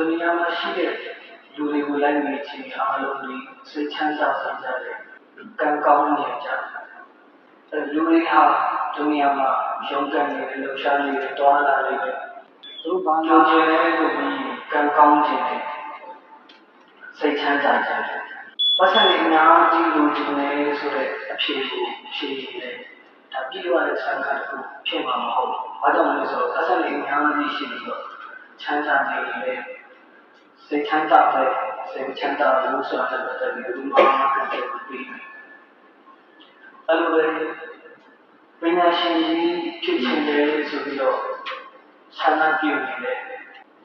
दुनिया में शीरे दूरी बुलाई नीचे आलोनी से छंदा समझा ले कंकाउन नहीं जाता दूरी हा दुनिया में शंकर ने लोचान ने तोड़ा ले तो बांधो जेने को भी कंकाउन जेने से छंदा जाता पसंद इनाम जी लोचने सुरे अच्छे ले तभी वाले संघर्ष को फेमा हो आदम ने सो पसंद इनाम जी शीरे छंदा ले से छंदा है से छंदा दूसरा बता दिया तुम आमा करते हो अलग बिना शिंजी चिचिंदे सुबिलो छाना क्यों मिले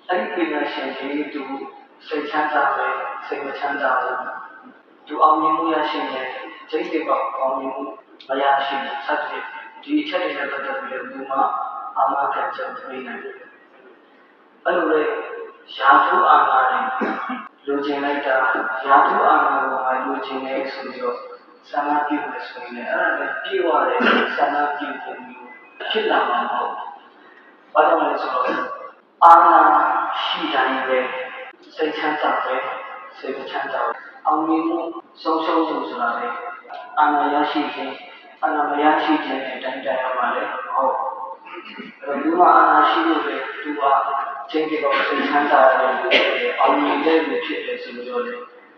अरे बिना शिंजी तू से छंदा है से छंदा हो तू आमी मुया शिंजे जैसे बाप आमी मुया शिंजे सत्य जी छले ने बता दिया तुम आमा करते हो अलग यादू आना है लोचने का यादू आना वो है लोचने सुनियो सनाती में सुनिए अरे पीवाले सनाती को खिला मानो बातों में सुनो आना शीजाएंगे से छंदा अमीनु सोशल सुना ले आना याशी के डंडा हमारे और दुआ आना शीलो ले दुआ जेंगे को से छंदा है अमीले में फिर सुनो ले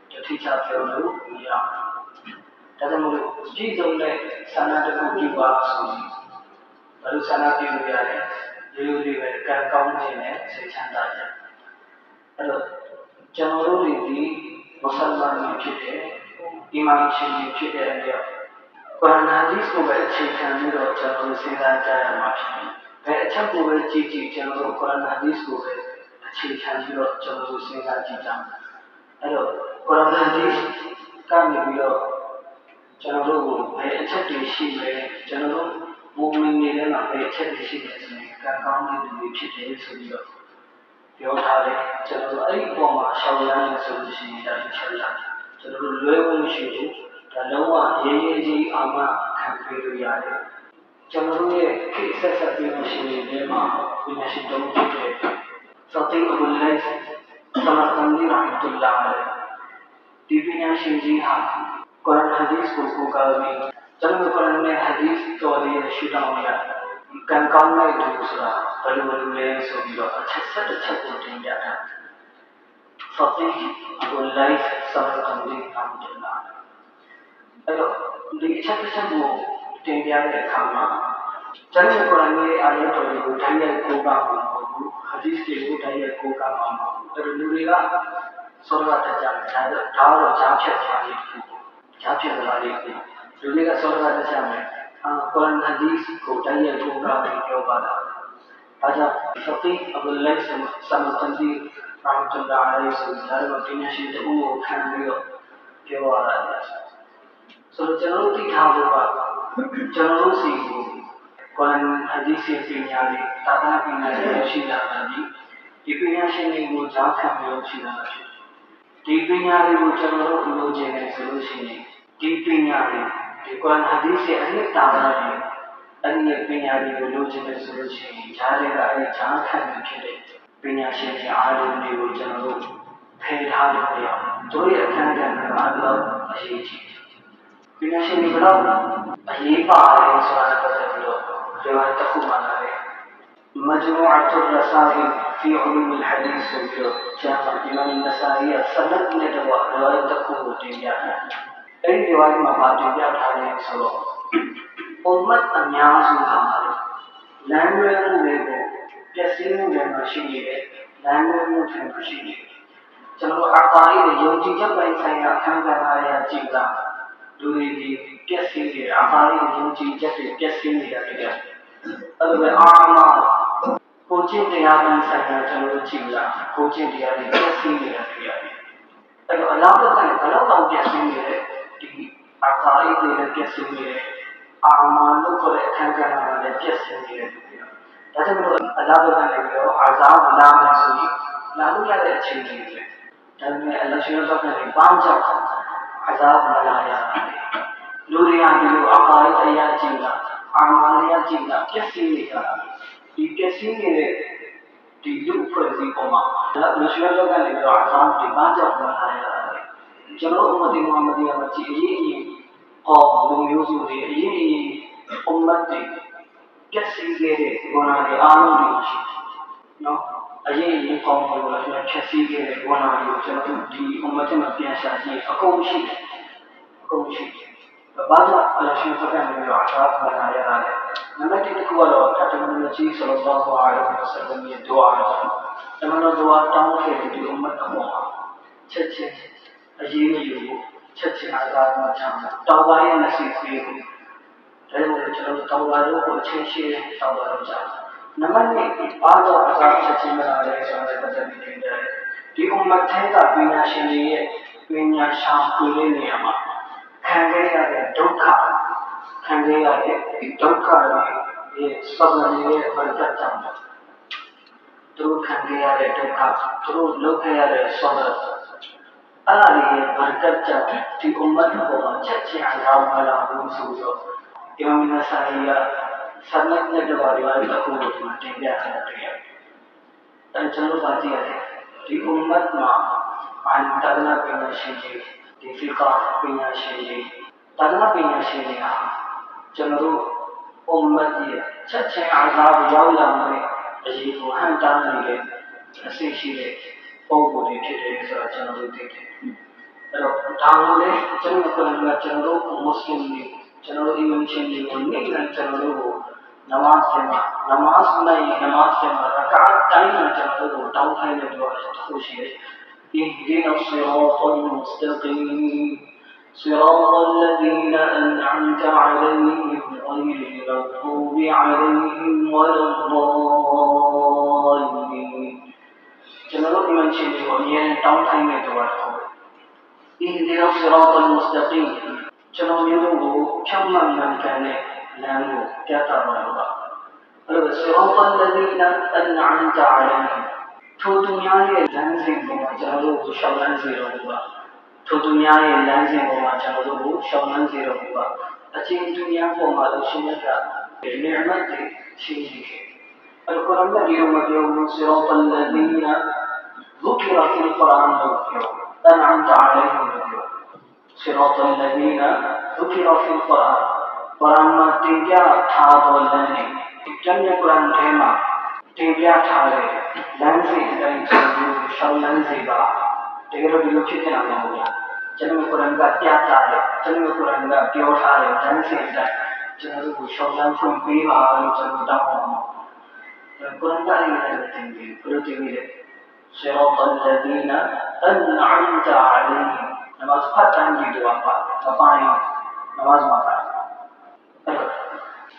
तो ठीक है फिर लो या तब मुझे जी जोने सनातन को की बात सुनी बालू सनातन को यार है ये में कंकाउन जेने से छंदा है हेलो जनवरी रीति मुसलमान में फिटे ईमान शिव फिटे हैं कुरान हदीस को वह अच्छे खाने और जनवरी से राजा है माफी वह अच्छा को वह चीज़ जनवरी कुरान हदीस को वह अच्छे खाने और जनवरी से राजा हेलो कुरान हदीस का निबियो जनवरी को वह अच्छा देशी में जनवरी मुम्मिन ने ना वह अच्छा देशी में सुने कंकाउन में भी फिटे सुनियो योधारे चलो अरे बोमा शावलान में सोचती है जाती चलता चलो लोगों में शुरू तलवा ये जी आमा खाते तो यार चलो ये किसे सत्य में शुरू है माँ बिना शिद्दों के सत्य बुल्ले समर्थनी रहमतुल्लाह अलैह दिव्या शिवजी हाँ कुरान हदीस को कभी चलो कुरान में हदीस तो अधिक शुद्ध हो गया कंकाउन में दूसरा बलू ले सोबियो अच्छा बोलते जाता फकीह अबू लाइफ समर्थनी रहमतुल्लाह हेलो देखिए अच्छा वो टेंडिया के खामा चलो कुरान में आया तो ये उठाइए कोका मानो हदीस के उठाइए कोका मानो और लुरेगा सोलवा तक जाए ढाल और जांचे वाली लुरेगा सोलवा तक जाए कुरान हदीस को उठाइए कोका में क्यों बात आजा फकीह अबू लाइफ समर्थनी रहमतुल्लाह अलैह से जारे में तीन शीट वो खान लियो क्यों आ रहा है सो चलो की ठाकुर चलो सी कुरान हदीस से पिन्याली तादा पिन्याली शीला नदी पिन्याशी ने वो जाखा में शीला नदी पिन्याली वो चलो लो जेने सलूशन पिन्याली कुरान हदीस से अन्य तादा है अन्य पिन्याली वो लो जेने सलूशन जारे का अन्य जाखा में खेले पिन्याशी ने आलू ने वो चलो फिर हाल दिया तो ये अध्ययन करने वाला अच्छी चीज पिन्याशी ने बताओ ये पार है सवाल रिवायत को माना है मजमुअतुर रसाइल फी उलूमुल हदीस जो जहां इमाम नसाई सनद ने रिवायत को होते हैं कई रिवायत में बात है उठाने सो उम्मत अन्यास हमारे लैंग्वेज में कैसे में मशीनी है लैंग्वेज में मशीनी चलो अकाई जो चीजें पैसा या खान का है चीज़ा दूरी की कैसे के आहारी जो चीजें कैसे में जाते अब आमा कोचिंग तैयार नहीं सकता चलो चीज़ा कोचिंग तैयारी कैसे में जाते अब अल्लाह का अल्लाह कैसे में है कि आकाई देने कैसे में आमानों को खान का है कैसे में जैसे वो अल्लाह का लेके आजाद अल्लाह में सुनी लागू याद अच्छी नहीं है जब मैं अल्लाह शुरू करने के बाद जब आजाद मलाया लूरिया के लोग आकाई तैयार चीज़ा आमानिया चीज़ा कैसी लिखा ये कैसी है ဒီလူဖွဲ့စည်းပုံမှာလူရွှေလောက်ကနေပြီးတော့အဆောင်ဒီဘာကြောင့်လာရတာလဲကျွန်တော်တို့ဒီမှာမတရားမကြည့်အရေးကြီးလူမျိုးစုတွေအရေးကြီးအုံမတ်တွေကျက်စီခဲ့တဲ့ဘောနာတွေအားလုံးတွေရှိနော်အရေးကြီးပေါင်းလို့လည်းချက်စီခဲ့တဲ့ဘောနာတွေကိုကျွန်တော်တို့ဒီအုံမတ်မှာပြန်ရှာကြည့်အကုန်ရှိဘာသာအလရှိဖတ်နေရတာဘာသာရတာလဲနံပါတ်1ခုကတော့တမန်တော်ကြီးဆလ္လာဟူအလိုင်းဝါဆလမ်ရဲ့ဒွါတမန်တော်ဒွါတောင်းခဲ့တဲ့ဒီအုံမတ်အပေါ်မှာချက်ချင်းအရေးမယူဘူးချက်ချင်းအားသာမှချမ်းသာတောင်းပါရဲ့လက်ရှိသေးဘူးဒါကြောင့်ကျွန်တော်တောင်းပါလို့ကိုအချင်းချင်းတောင်းပါလို့ကြာနံပါတ်2ဘာသာအစားချက်ချင်းမလာလဲဆိုတော့ပတ်သက်ပြီးတင်တယ်ဒီအုံမတ်ထဲကပညာရှင်တွေရဲ့ပညာရှာဖွေတဲ့နေရာမှာခံခဲ့ရတဲ့ဒုက္ခခံခဲ့ရတဲ့ဒီဒုက္ခတွေရဲ့စသဖြင့်ရဲ့ဘယ်တက်ကြောင့်သူတို့ခံခဲ့ရတဲ့ဒုက္ခသူတို့လုပ်ခဲ့ရတဲ့ဆောဒအဲ့ဒါရဲ့ဘယ်တက်ကြောင့်ဒီအုံမတ်ပေါ်မှာချက်ချင်းအကြောင်းမလာဘူးဆိုတော့ဒီမင်းဆိုင်ရဆန္ဒနဲ့တော်ရီဝါဒကိုတင်ပြခဲ့တယ်။အဲကျွန်တော်တို့ကြည့်ရတယ်ဒီအုံမတ်မှာအာတဒနာပညာရှင်ကြီးဒီဖိကာပညာရှင်ကြီးတဒနာပညာရှင်တွေဟာကျွန်တော်တို့အုံမတ်ရဲ့ချက်ချင်းအားသာရောက်လာတဲ့အရေးကိုဟန်တားနေတဲ့အစီရှိတဲ့ပုံပေါ်တွေဖြစ်တယ်ဆိုတော့ကျွန်တော်တို့သိတယ်။အဲ့တော့ဒါလို့လေကျွန်တော်ကကျွန်တော်တို့မွတ်စလင်တွေကျွန်တော်တို့အီမန်ချင်းတွေကိုနေ့တိုင်းကျွန်တော်တို့ကိုနမတ်ပြန်နမတ်နိုင်နမတ်ပြန်ရကာတိုင်းမှာကျွန်တော်တို့တောင်းခိုင်းတဲ့တော့ဆိုရှိတယ်اهدنا الصراط المستقيم صراط الذين أنعمت عليهم غير المغضوب عليهم ولا الضالين ကျွန်တော်တို့အမှန်ချင်းတွေကိုအမြဲတောင်းခိုင်းတဲ့တော့اهدنا الصراط المستقيم ကျွန်တော်မျိုးတို့ကိုဖြောင့်မတ်မှန်ကန်တဲ့လမ်းကိုပြသပါလို့ပါအဲ့ဒါ صراط الذين أنعمت عليهم ထိုသူများရဲ့လမ်းစဉ်ပေါ်မှာကျွန်တော်တို့ကိုရှောင်လန်းစေတော်မူပါထိုသူများရဲ့လမ်းစဉ်ပေါ်မှာကျွန်တော်တို့ကိုရှောင်လန်းစေတော်မူပါအချင်းသူများပေါ်မှာလို့ရှင်မြတ်ကနိမတ်တွေရှိနေတယ်အဲ့တော့ကုရ်အာန်ကဒီလိုမပြောဘူး صراط الذين ذكر في القرآن လို့ပြော أنعمت عليهم လို့ပြော صراط الذين ذكر في القرآن ကုရ်အာန်မှာတင်ပြထားတော်လမ်းနဲ့ကျမ်းမြတ်ကုရ်အာန်ထဲမှာတင်ပြထားတဲ့လမ်းစဉ်အတိုင်းကျွန်တော်တို့ရှောင်းလန်းစေပါတကယ်လို့ဒီလိုဖြစ်နေတာမဟုတ်ဘူးကျွန်တော်ကုရ်အာန်ကပြထားတယ်ကျွန်တော်ကုရ်အာန်ကပြောထားတဲ့လမ်းစဉ်အတိုင်းကျွန်တော်တို့ကိုရှောင်းလန်းဖွင့်ပေးပါလို့ကျွန်တော်တောင်းပါမယ်ကုရ်အာန်ကလည်းတင်ပြီးဘယ်လိုတင်ပြီးလဲ صراط الذين أنعمت عليهم နမတ်ဖတ်တိုင်းဒီတော့ပါအပိုင်းနမတ်မှာ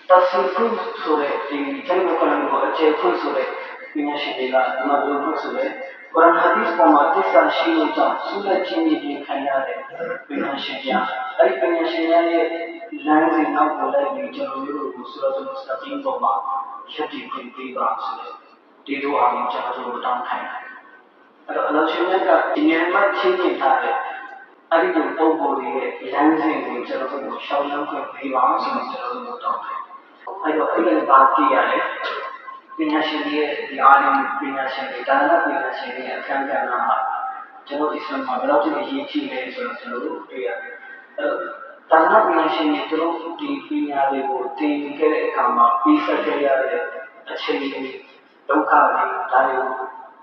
tafsir ဆိုတဲ့ဒီကျွန်တော်ကုရ်အာန်ကိုအခြေခံဆိုတဲ့ပညာရှင်တွေကဒီမှာပြောဖို့ဆိုတဲ့ကုရ်အာန်ဟာဒီစ်ပေါ်မှာသစ္စာရှိလို့ကြောင့်ဆုလက်ချင်းကြီးခံရတဲ့ပညာရှင်များအဲဒီပညာရှင်များရဲ့လမ်းစဉ်နောက်ကိုလိုက်ပြီးကျွန်တော်တို့ကိုဆိုတော့စတင်ပေါ်မှာချက်တည်ခွင့်ပေးပါဆိုတဲ့ဒီလိုအားဖြင့်ကျွန်တော်တို့တောင်းခိုင်းတယ်အဲ့တော့အလောရှင်မြတ်ကဒီနေရာမှာချင်းချင်းထားတဲ့အဲ့ဒီပုံပေါ်ရဲ့လမ်းစဉ်ကိုကျွန်တော်တို့ရှောင်းလန်းခွင့်ပေးပါဆိုတော့ကျွန်တော်တို့တောင်းခိုင်းအဲ့တော့အဲ့ဒီဘာကြည့်ရလဲပညာရှင်တွေရဲ့ဒီအားလုံးပညာရှင်တွေဒါနပညာရှင်တွေအခမ်းကဏ္ဍမှာကျွန်တော်အစ္စလာမ်မှာဘယ်လောက်ထိအရေးကြီးလဲဆိုတော့ကျွန်တော်တို့တွေ့ရတယ်။အဲ့တော့ဒါနပညာရှင်တွေတို့ဒီပညာတွေကိုသင်ခဲ့တဲ့အခါမှာပြီးဆက်ခဲ့ရတဲ့အခြေအနေဒုက္ခတွေဒါတွေကို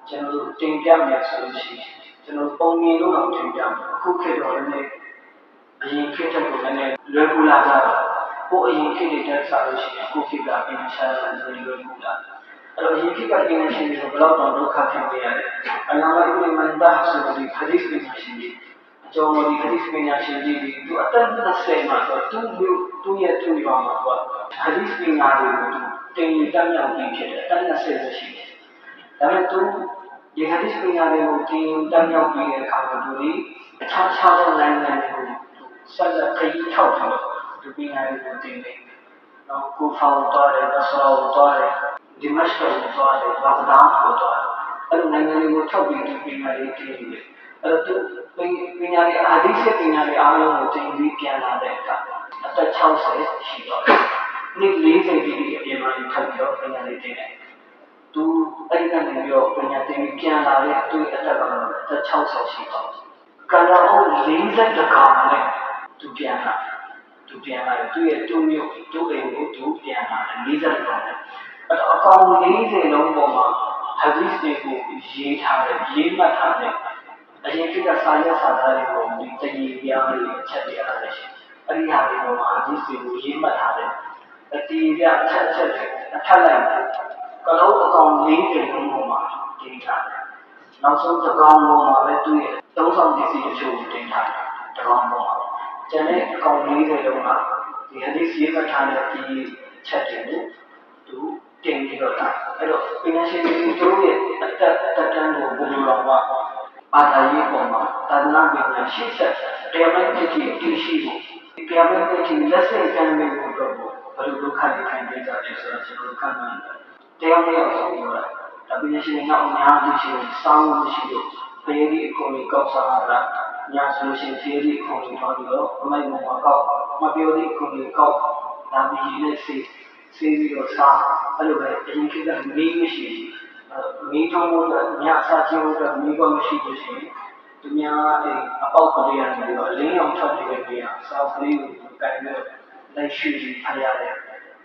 ကျွန်တော်တို့တင်ပြမယ်ဆိုလို့ရှိရင်ကျွန်တော်ပုံမြင်လို့တော့တင်ပြမယ်။အခုခေတ်တော့လည်းအရင်ခေတ်ထက်ကိုလည်းလွယ်ကူလာကြတာ။ကိုအရင်ခေတ်တွေတက်စားလို့ရှိရင်အခုခေတ်ကပညာရှာတာလည်းလွယ်ကူလာတယ်။အဲ့တော့ဒီကိစ္စပညာရှင်တွေကိုဘယ်တော့တော့ဒုက္ခခံနေရတယ်။အလ္လာဟ်အီမန်ဒါဆိုတဲ့ hadith ပညာရှင်တွေအကျော်ဒီ hadith ပညာရှင်တွေသူအသက်20မှာတော့သူ့ရဲ့ရွာမှာတော့ hadith ပညာတွေကိုတင်တမ်းမြောက်ပြီးဖြစ်တယ်အသက်20ရှိတယ်။ဒါပေမဲ့သူဒီ hadith ပညာတွေကိုတင်တမ်းမြောက်ပြီးတဲ့အခါမှာသူဒီအခြားသောနိုင်ငံတွေကိုဆက်လက်ခရီးထောက်ပြီးတော့ဒီပညာတွေကိုတင်တယ်။နောက်ကိုဖောင်သွားတယ်၊ဘဆရာကိုသွားတယ်ဒီမတ်ကိုသွားတယ်ဘာသာကိုသွားတယ်အဲ့လိုနိုင်ငံတွေကိုထောက်ပြီးဒီပညာရေးတည်နေတယ်အဲ့တော့ပညာရေးအာဒီစ်ပညာရေးအားလုံးကိုတင်ပြီးပြန်လာတဲ့အခါအသက်60ရှိတော့တယ်နေ့40ဒီအပြင်မှာထပ်ပြီးတော့ပညာရေးတည်တယ် သူအဲ့ဒီကနေပြီးတော့ပညာသင်ပြီးပြန်လာတဲ့သူ့အသက်ကတော့60ရှိပါဘူး။ကံတော်အောင်40ကောင်နဲ့သူပြန်လာသူရဲ့သူ့မျိုးသူ့အိမ်ကိုသူပြန်လာ40ကောင်နဲ့အဲ့တော့အကောင်40လုံးပေါ်မှာဟာဒီစ်တွေကိုရေးထားတယ်ရေးမှတ်ထားတယ်အရင်ကစာရွက်စာသားတွေကိုဒီတည်ရပြောင်းလေးအချက်ပြရတယ်ရှိအဲ့ဒီဟာတွေပေါ်မှာဟာဒီစ်တွေကိုရေးမှတ်ထားတယ်အတီးပြအချက်တွေအထက်လိုက်ကလုံးအကောင်40လုံးပေါ်မှာတင်ထားတယ်နောက်ဆုံးတစ်ကောင်ပေါ်မှာပဲသူ့ရဲ့သုံးဆောင်ပစ္စည်းတချို့ကိုတင်ထားတယ်တစ်ကောင်ပေါ်မှာကျန်တဲ့အကောင်40လုံးကဒီဟာဒီစ်ရေးမှတ်ထားတဲ့ဒီချက်တွေကိုသူတင်ပြီးတော့တာအဲ့တော့ပညာရှင်တွေတို့ရဲ့အသက်တန်းကိုဘယ်လိုတော့ဘာသာရေးပေါ်မှာသာသနာ့ပညာရှေ့ဆက်တရားမဲ့ဖြစ်ဖြစ်တည်ရှိဖို့တရားမဲ့ဖြစ်ဖြစ်လက်ဆင့်ကမ်းမှုတို့ကိုဘယ်လိုဒုက္ခတွေခံကြရလဲဆိုတော့ကျွန်တော်ခံမှန်းတယ်တရားမဲ့အောင်ဆိုတော့ဒါပညာရှင်တွေကအများကြီးရှိတယ်စောင်းလို့ရှိလို့ဖေးဒီအကုန်ကြီးကောက်စားတာညာဆိုရှင်ဖေးဒီအကုန်ကြီးတော့ပြီးတော့အမိုက်ပေါ်မှာကောက်မပြောဒီအကုန်ကြီးကောက်ဒါပြီးလက်စီစေးပြီးတော့စားအဲ့လိုပဲအရင်ကမီးမရှိမီးထုံးလို့ညအစားချင်းလို့မီးကောမရှိလို့ရှိရင်သူများအပေါက်ကလေးရတယ်ပြီးတော့အလင်းအောင်ထွက်နေတဲ့နေရာစောက်ကလေးကိုကိုင်ပြီးလိုက်ရှိပြီးဖရရတယ်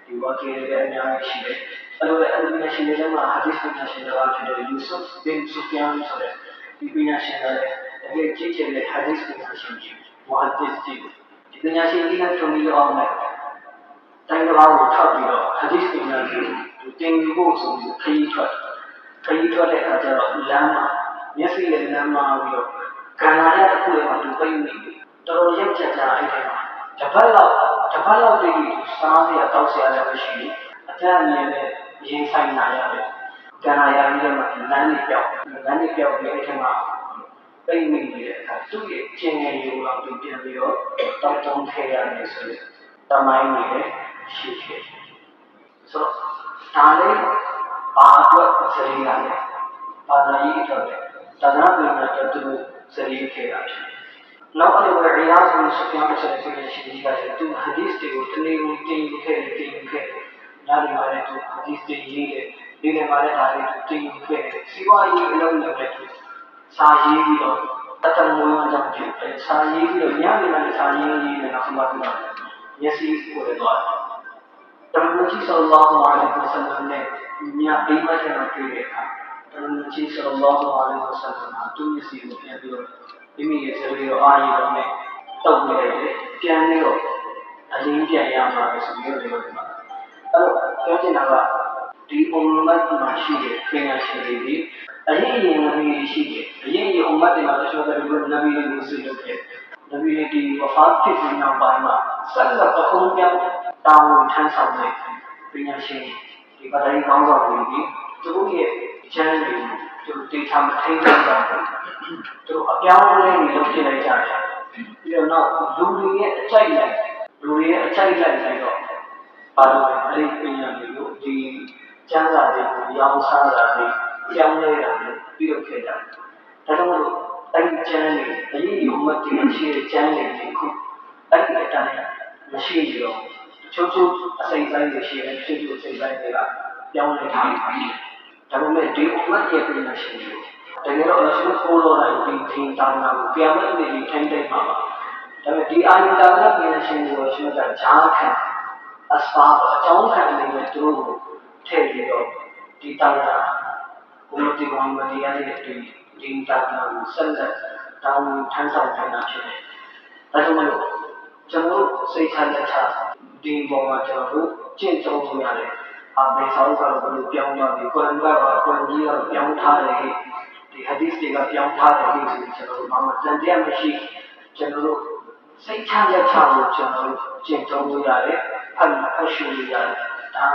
ဒီဝါကေရဲ့အများကြီးရှိတယ်အဲ့လိုပဲအဲ့ဒီရှိတဲ့မှာဟာဒီစ်ပညာရှင်တွေကဖြစ်တဲ့ယူဆုဖ်ဘင်ဆူဖီယန်ဆိုတဲ့ဒီပညာရှင်တွေတကယ်ကြည့်ချင်တဲ့ဟာဒီစ်ပညာရှင်ကြီးဝါဒစ်ကြီးဒီပညာရှင်ကြီးကတုံးပြီးအောင်မယ်တိုင်းတစ်ပါးကိုထောက်ပြီးတော့ဟာဒီစ်ပညာရှင်တင်ပြီးဖို့ဆိုပြီးခရီးထွက်တဲ့အခါကျတော့လမ်းမှာမျက်စိနဲ့လမ်းမှာပြီးတော့ကံလာတဲ့တစ်ခုလည်းမတူပိတ်နေဘူးတော်တော်ရက်ကြကြအဲ့ဒီမှာတပတ်လောက်တည်းစားရတောက်ဆရာလည်းမရှိဘူးအကြမ်းနဲ့ရင်ဆိုင်လာရတယ်ကံလာရပြီးတော့လမ်းကြီးပြောက်ပြီးအဲ့ဒီမှာပိတ်နေနေတဲ့အခါသူ့ရဲ့ကျင်ငယ်ရိုးတော့သူပြန်ပြီးတော့တောက်တုံးခဲရတယ်ဆိုတော့တမိုင်းနေရှိခဲ့ဆိုတော့ဒါလေးဘာအတွက်စရိယာလဲဘာသာရေးအတွက်သာသနာ့ပညာအတွက်သူစရိယာခဲ့တာဖြစ်နောက်အဲ့လိုရီယာဇ်ဘင်ဆူဖီယန်ဆိုတဲ့ပြည်ရှင်ကြီးကလည်းသူဟာဒီစ်တွေကိုတနေ့ကိုတင်ခဲ့ဒါတွေမှာလည်းသူဟာဒီစ်တွေရေးတယ်ဒီနေ့မှာလည်းဒါတွေတင်ခဲ့စီးပွားရေးအလုပ်လုပ်တဲ့သူစာရေးပြီးတော့အတ္တမွေးကြောင့်ဖြစ်တယ်စာရေးပြီးတော့ညနေမှစာရေးတယ်နောက်ဆုံးမှမျက်စိကိုလည်းသွားတယ်တမန်တော်ကြီးဆလ္လာဟူအလိုင်းဝါဆလမ်နဲ့ညအိမ်မက်ထဲမှာတွေ့တဲ့အခါတမန်တော်ကြီးဆလ္လာဟူအလိုင်းဝါဆလမ်ဟာသူ့မျက်စိကိုပြန်ပြီးတော့မိမိရဲ့ဇေယျအာရီတော်နဲ့တောက်နေတယ်ပြန်ပြီးတော့အလင်းပြန်ရမှာပဲဆိုပြီးတော့ပြောတယ်မှာအဲ့တော့ပြောချင်တာကဒီအုံမတ်မှာရှိတဲ့ပညာရှင်တွေဒီအရင်နဗီရှိတယ်အရင်အုံမတ်တွေမှာတချို့ကဒီလိုနဗီတွေကိုဆွေးနွေးတယ်နဗီတွေဒီဝဖတ်ဖြစ်ပြီးနောက်ပိုင်းမှာဆက်လက်အကုန်ပြောင်းတောင်းထမ်းဆောင်တဲ့ပညာရှင်ဒီပဒိကောင်းဆောင်တွေဒီသူတို့ရဲ့ချမ်းတွေကိုသူတို့တေချာမထိန်းသိမ်းကြဘူးသူတို့အပြောင်းအလဲတွေလုပ်ဖြစ်လိုက်ကြတယ်ပြီးတော့နောက်လူတွေရဲ့အကြိုက်လိုက်ပြီးတော့ဘာလို့လဲအဲ့ဒီပညာတွေကိုဒီကျမ်းစာတွေကိုရောင်းစားတာတွေပြောင်းလဲတာတွေပြုလုပ်ခဲ့ကြတယ်ဒါကြောင့်မို့အဲ့ဒီကျမ်းတွေအရေးယူမှတ်တည်ရှိတဲ့ကျမ်းတွေခုအဲ့ဒီအတိုင်းမရှိတော့ချိုးအစိမ့်ပိုင်းတွေရှိတယ်ချိုးအစိမ့်ပိုင်းတွေကပြောင်းလဲထားတယ်ဒါပေမဲ့ဒီဥပဒေရဲ့ပြင်ရှိတယ်တကယ်တော့အရှင်ကိုလိုတိုင်းဒီတာနာကိုပြန်မဲ့နေပြီးထိုင်တဲ့မှာပါဒါပေမဲ့ဒီအာယုတာနာပြင်ရှိကိုရှင်ကဂျာခံအစပါအကြောင်းခံနေတယ်သူတို့ထည့်ပြီးတော့ဒီတာနာဘုရားဒီကောင်မတရားတဲ့ဒီတာနာကိုဆက်လက်တောင်းထမ်းဆောင်နေတာဖြစ်တယ်ဒါကြောင့်မို့ကျွန်တော်စိတ်ချလက်ချဒီပေါ်မှာကျွန်တော်ကျင့်သုံးနေရတယ်အဘေဆောင်ကတော့ဘယ်လိုပြောင်းသွားပြီကိုရန်ကတော့ကိုရန်ကြီးကတော့ပြောင်းထားတယ်ဒီဟာဒီစ်တွေကပြောင်းထားတယ်ဆိုပြီးကျွန်တော်တို့မှစံတရားမရှိကျွန်တော်တို့စိတ်ချလက်ချလို့ကျွန်တော်တို့ကျင့်သုံးလို့ရတယ်ဖတ်ရှုလို့ရတယ်ဒါ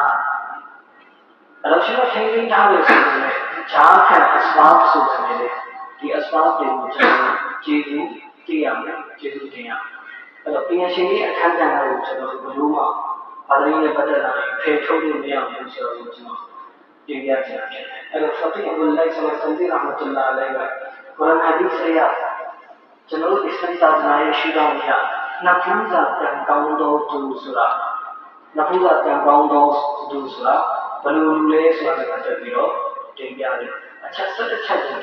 အဲ့တော့ကျွန်တော်ထိန်းသိမ်းထားလို့ဆိုရင်ဂျာခံအစပါဆိုတဲ့ဒီအစပါတွေကိုကျွန်တော်ကျေးဇူးတင်ရမယ်ကျေးဇူးတင်ရအဲ့တော့ပညာရှင်ရဲ့အခမ်းအနားကိုကျွန်တော်တို့ဘယ်လိုမှဘာသာရေးနဲ့ပတ်သက်တာဖေထုတ်လို့မရဘူးဆိုတော့ကျွန်တော်တင်ပြချင်တယ်အဲ့တော့ဖတ်ပြီးအဘုလိုက်ဆလ္လာလဟ်အလိုင်းဝါဆလမ်ကကုရ်အာန်ဟာဒီစ်အရာကျွန်တော်တို့အစ္စလာမ်သာသနာရဲ့ရှုထောင့်အရနဖူးစာကံကောင်းသောသူဆိုတာနဖူးစာကံကောင်းသောသူဆိုတာဘယ်လိုလဲဆိုတာကိုတက်ပြီးတော့ တင်ပြတယ်အချက်17ချက်ကို